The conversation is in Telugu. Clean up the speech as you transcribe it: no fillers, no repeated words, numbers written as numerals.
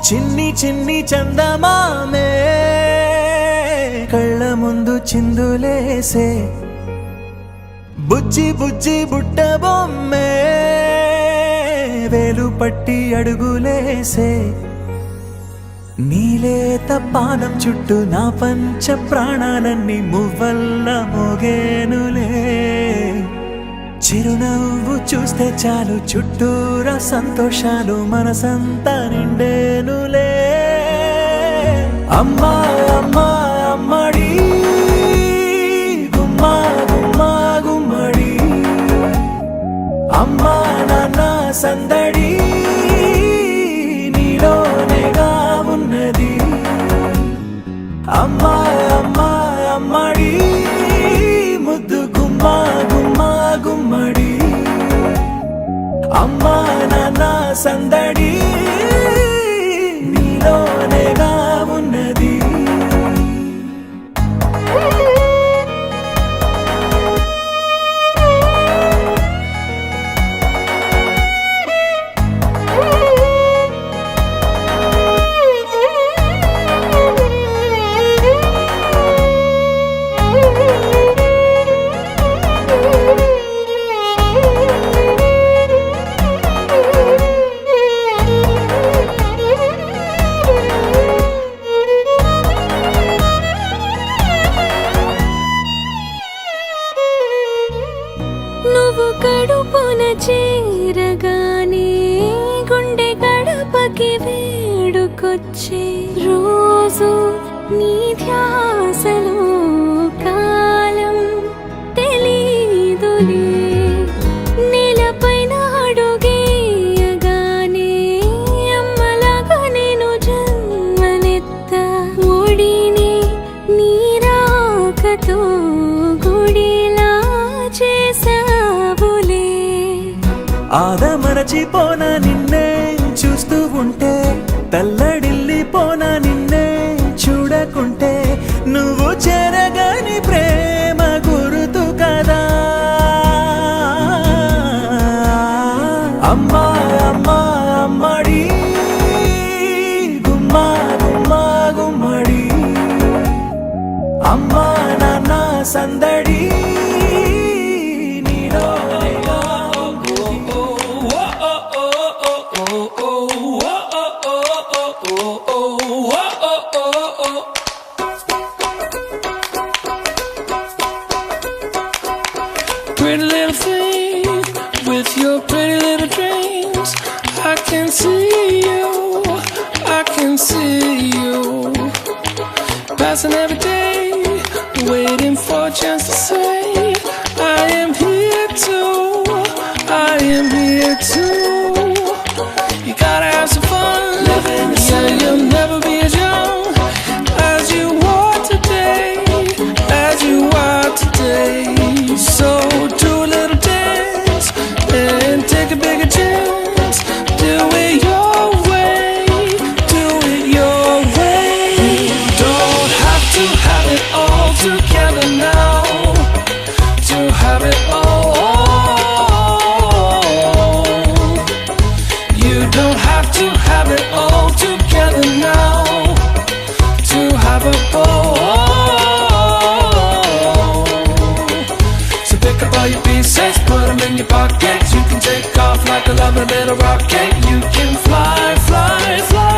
చిన్ని చిన్ని చందమామే కళ్ళ ముందు చిందులేసే బుజ్జి బుజ్జి బుట్ట బొమ్మే వేలు పట్టి అడుగులేసే నీలేత పానం చుట్టూ నా పంచ ప్రాణాలన్నీ మువ్వల్ల మోగేనులే చిరునవ్వు చూస్తే చాలు చుట్టూరా సంతోషాలు మనసంతా నిండేనులే అమ్మా అమ్మా అమ్మడి గుమ్మా గుమ్మా గుమ్మడి అమ్మా నాన్న సందడి నీలోనేగా ఉన్నది అమ్మా అమ్మా అమ్మడి ముద్దు గుమ్మా గుమ్మా గుమ్మడి అమ్మా నాన్న సందడి నీలోనేగా ఉన్నది నువ్వు కడుపున చేరగానే గుండె గడపకి వేడుకొచ్చే రోజు నీ ధ్యాసలో కాలం తెలీదులే నేలపైన అడుగేయగానే అమ్మలాగా నేను జన్మనెత్త ఒడిని నీ రాకతో గుడిలా చేసావులే ఆదమరచిపోన నిన్నే చూస్తూ ఉంటే తల్లడిల్లిపోన నిన్నే చూడకుంటే నువ్వు చెరగని ప్రేమ గురుతు కదా అమ్మా అమ్మా అమ్మడి గుమ్మా గుమ్మా గుమ్మడి అమ్మా నాన్న సందడి నీలోనేగా Pretty little thing with your pretty little dreams. I can see you, I can see you. Passing every day, waiting for a chance to say, I am here too, I am here too. You gotta have some fun, living the sun. You'll never be as young as you are today, as you are today. So do a little dance and take a bigger chance. Do it your way, do it your way. Don't have to have it all together now, to have it all. You don't have to have it all together now, to have it all. So pick up all your pieces, put them in your pockets. You can take off like a lovely little rocket. You can fly, fly, fly